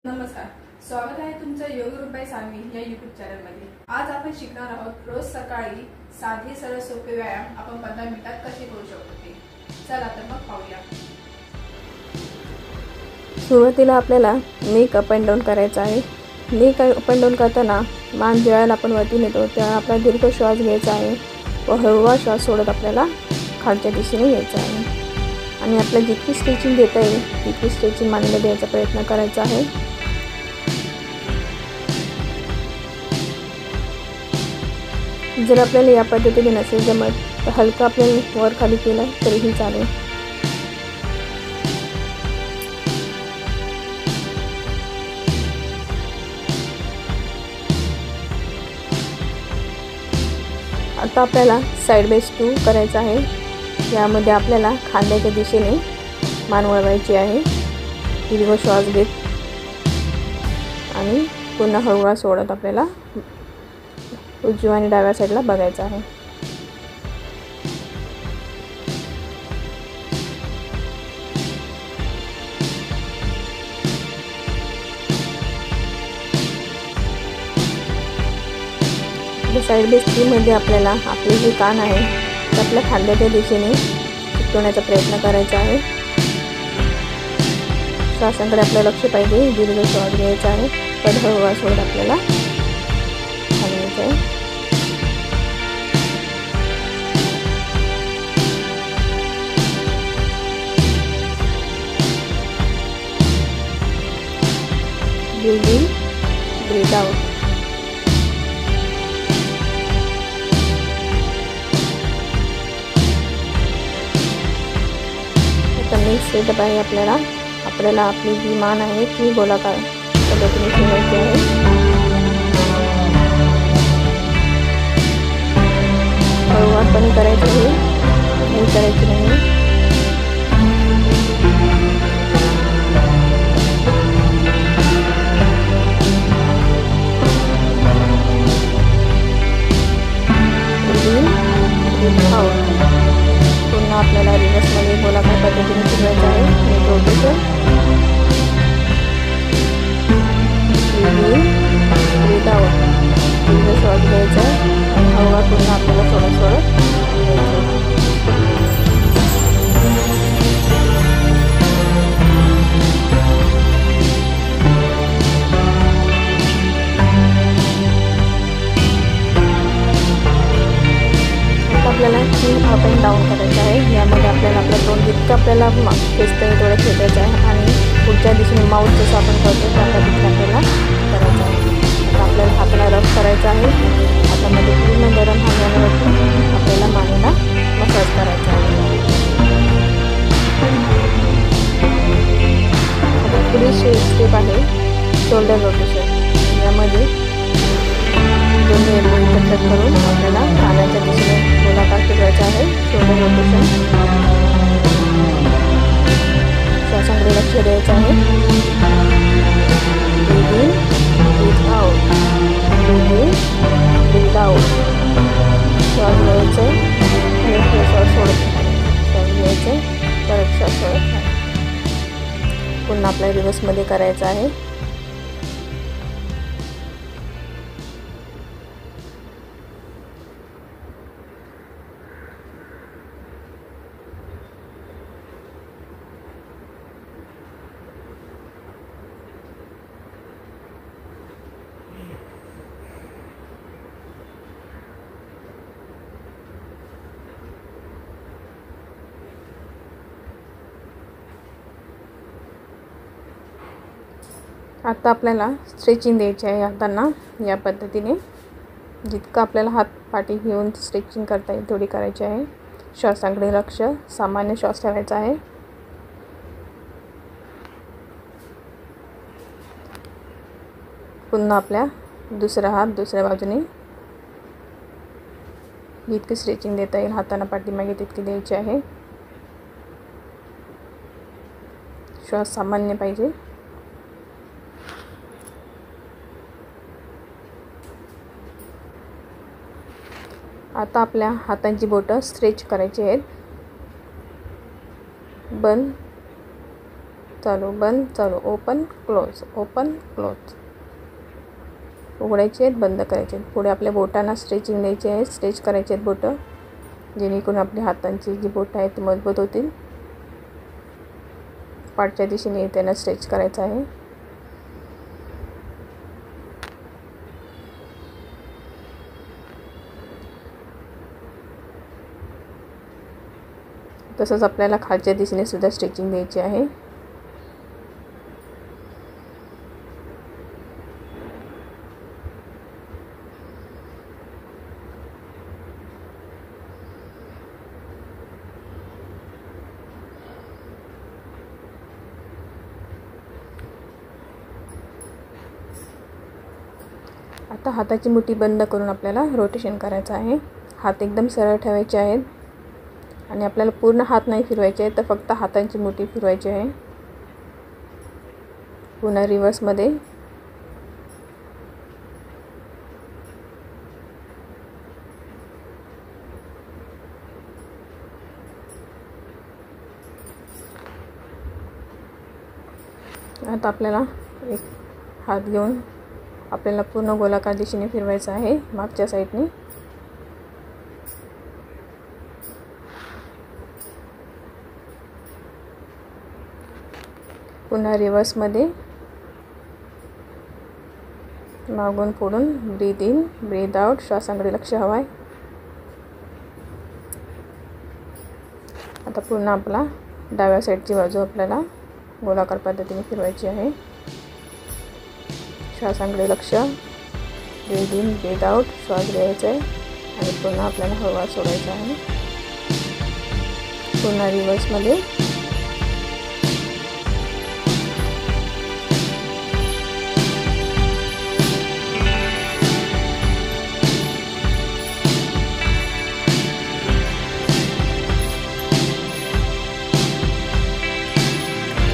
नमस्कार, स्वागत आहे तुमचं योग ग्रुप बाय सान्वी या यूट्यूब चॅनलमध्ये। आज आपण शिकणार आहोत रोज सकाळी साधे सरळ सोपे व्यायाम आपण 15 मिनिटात कसे करू शकतो ते। चला तर मग पाहूया। सुरुवातीला आपल्याला नेक अप अँड डाऊन करायचा आहे। नेक अप अँड डाऊन करताना मान ज्यावेळेला आपण वरती नेतो त्यावेळेला आपला दीर्घ श्वास घ्यायचा आहे व हळूवार श्वास सोडत आपल्याला खालच्या दिशेने घ्यायचा आहे आणि आपल्याला जितकी स्ट्रेचिंग देता येईल तितकी स्ट्रेचिंग मानेला द्यायचा प्रयत्न करायचा आहे। जर आपल्याला या पद्धतीने नसेल जमत तर हलका आपल्याला वर खाली केलं तरीही चालेल। आता आपल्याला साइड बाय टू करायचा आहे। यामध्ये आपल्याला खांद्याच्या दिशेने मान वळवायची आहे। दीर्घ श्वास घेत आणि पुन्हा हळूवार सोडत आपल्याला उजव्या आणि डाव्या साईडला बघायचं आहे। साइड बाय थ्री मध्ये आपल्याला आपले जे कान आहे ते आपल्या खांद्याच्या दिशेने चिकटवण्याचा प्रयत्न करायचा आहे। श्वासांकडे आपलं लक्ष पाहिजे। दीर्घ श्वास घ्यायचा आहे पण हळूवार सोडत आपल्याला हलवायचं आहे। Breathe in, breathe out. आता नेक्स्ट सेटअप आहे आपल्याला आपली जी मान आहे ती गोलाकार पद्धतीने ठेवायची आहे। हळूवारपणे करायचं आहे, नाही करायची नाही। पुन्हा आपल्याला रिव्हर्समध्ये गोलाकार पद्धतीने फिरवायचं आहे। नेक रोटेशन, ब्रीथ आउट, दीर्घ श्वास घ्यायचा आणि हळूवार पुन्हा आपल्याला सोडत घ्यायचं। आपल्याला तीन अप अँड डाऊन करायचं आहे। यामध्ये आपल्याला आपलं तोंड जितकं आपल्याला खेचता येईल तेवढं खेचायचं आहे आणि पुढच्या दिशेने माउथ जसं आपण करतो त्या पद्धतीने आपल्याला करायचं आहे। आता आपल्याला हाताला रब करायचा आहे। हातामध्ये पूर्ण गरम हातावरती आपल्याला मानेला मसाज करायचा आहे। आता पुढील स्टेप आहे शोल्डर रोटेशन। यामध्ये दोन्ही एल्बो एकत्र करून आपल्याला कानाच्या दिशेने गोलाकार फिरवायचा आहे। शोल्डर रोटेशन, श्वासांकडे लक्ष द्यायचं आहे। Breathe in, breathe out, breathe in, breathe out. श्वास घ्यायचा आहे, श्वास सोडत नाही, श्वास घ्यायचा आहे, परत श्वास सोडत नाही। पुन्हा आपल्याला रिव्हर्समध्ये करायचं आहे। आता आपल्याला स्ट्रेचिंग द्यायची आहे हातांना। या पद्धतीने जितकं आपल्याला हात पाठी घेऊन स्ट्रेचिंग करता येईल तेवढी करायची आहे। श्वासांकडे लक्ष, सामान्य श्वास ठेवायचा आहे। पुन्हा आपल्या दुसरा हात दुसऱ्या बाजूने जितकी स्ट्रेचिंग देता येईल हातांना पाठीमागे तितकी द्यायची आहे। श्वास सामान्य पाहिजे। आता आपल्या हातांची बोटं स्ट्रेच करायची आहेत। बंद चालू, बंद चालू, ओपन क्लोज, ओपन क्लोज. उघडायचे आहेत, बंद करायचे आहेत. पुढे आपल्या बोटांना स्ट्रेचिंग द्यायची आहे, स्ट्रेच करायचे आहेत बोटं, जेणेकरून आपल्या हातांची जी बोटं आहेत ती मजबूत होतील. पाठच्या दिशेने त्यांना स्ट्रेच करायचं आहे. तसंच आपल्याला खालच्या दिशेने सुद्धा स्ट्रेचिंग द्यायची आहे. आता हाताची मुठी बंद करून आपल्याला रोटेशन करायचं आहे. हात एकदम सरळ ठेवायचे आहेत आणि आपल्याला पूर्ण हात नाही फिरवायचे आहे, तर फक्त हातांची मुठी फिरवायची आहे. पुन्हा रिव्हर्समध्ये. आता आपल्याला एक हात घेऊन आपल्याला पूर्ण गोलाकार दिशेने फिरवायचं आहे मागच्या साईडने. पुन्हा रिव्हर्समध्ये. मागून पुढून ब्रीद इन, ब्रीद आउट. श्वासांकडे लक्ष हवं आहे. आता पुन्हा आपला डाव्या साईडची बाजू आपल्याला गोलाकार पद्धतीने फिरवायची आहे. श्वासांकडे लक्ष, ब्रीद इन, ब्रीद आउट. श्वास घ्यायचा आहे आणि पुन्हा आपल्याला हवा सोडायचा आहे. पुन्हा रिव्हर्समध्ये.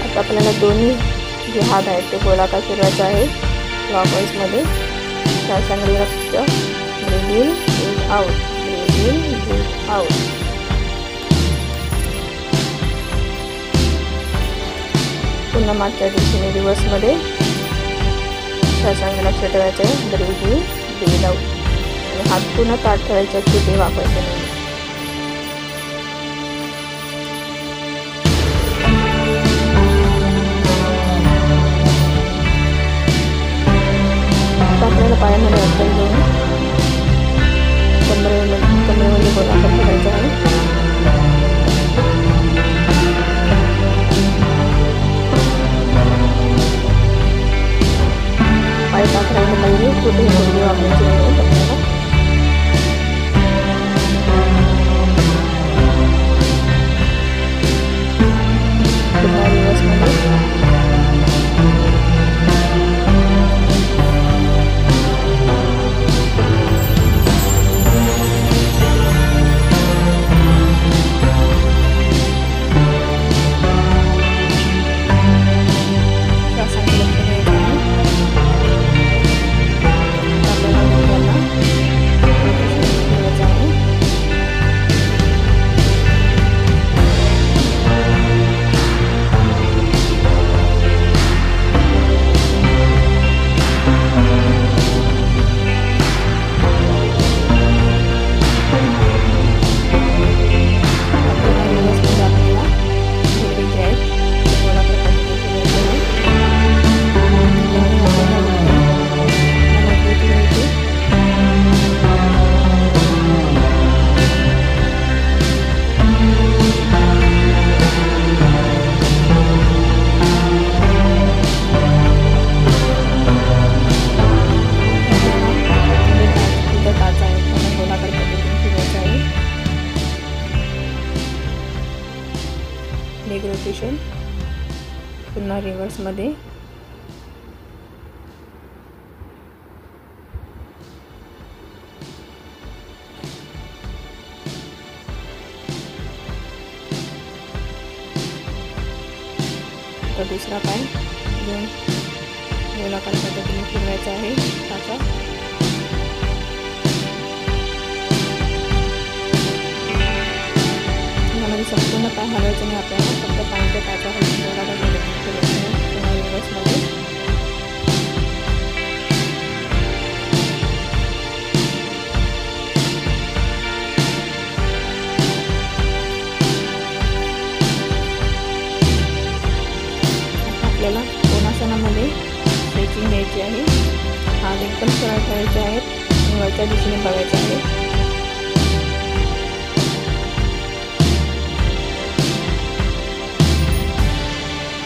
आता आपल्याला दोन्ही जे हात आहेत ते गोलाकार फिरवायचा आहे क्लॉकवाईजमध्ये. श्वासांकडे लक्ष, breathe in, breathe out, breathe in, breathe out. पुन्हा मागच्या दिशेने रिव्हर्समध्ये. श्वासांकडे लक्ष ठेवायचं आहे, ब्रीद इन, ब्रीद आउट. आणि हात पुन्हा ताट ठेवायचे आहेत, कुठे वापरायचे नाही. आपल्याला पायामध्ये अडचण घेऊन कमरेमध्ये गोलाकार करायचा आहे. पाय टाकायला पाहिजे, कुठेही मुलगी वापरायची नाही आपल्याला. पुन्हा रिव्हर्समध्ये. Leg rotation. पुन्हा रिव्हर्समध्ये. तर दुसरा पाय घेऊन गोलाकार पद्धतीने फिरवायचा आहे टाचा. संपूर्ण पाय हलवायचे नाही आपल्याला, फक्त पायाच्या टाचा हलवून थोडा रिव्हर्समध्ये. आपल्याला कोणासनामध्ये स्ट्रेचिंग द्यायची आहे. हात एकदम सरळ ठेवायचे आहेत आणि वरच्या दिशेने बघायचे आहे.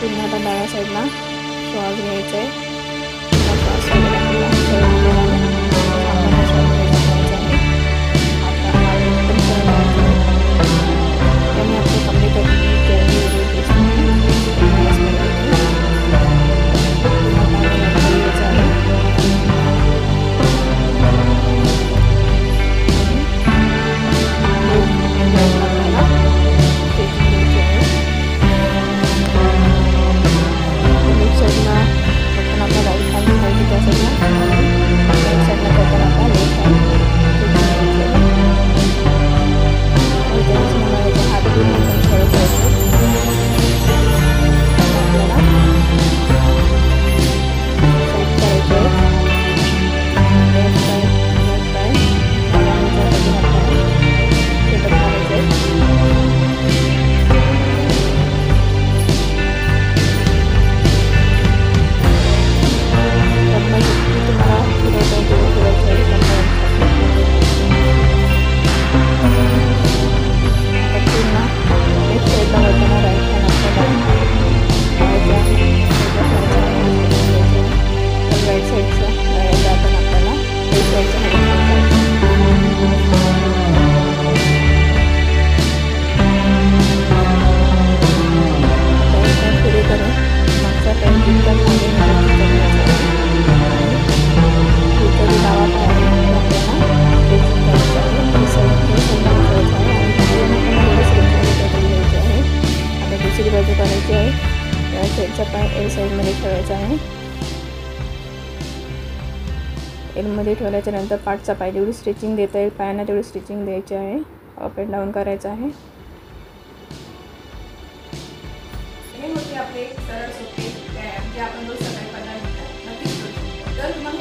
पुन्हा आता डाव्या साईडला श्वास घ्यायचा आहे. श्वास त्याने आपले कमरे करायची आहे. या साईडचा पाय एल साईडमध्ये ठेवायचा आहे. एलमध्ये ठेवल्याच्या नंतर पाठचा पाय जेवढी स्ट्रेचिंग देता येईल पायांना तेवढी स्ट्रेचिंग द्यायची आहे. अप अँड डाऊन करायचं आहे. हे होते आपले सरळ सोपे व्यायाम जे आपण रोज सकाळी 15 मिनिटात नक्कीच करू शकतो. तर तुम्हाला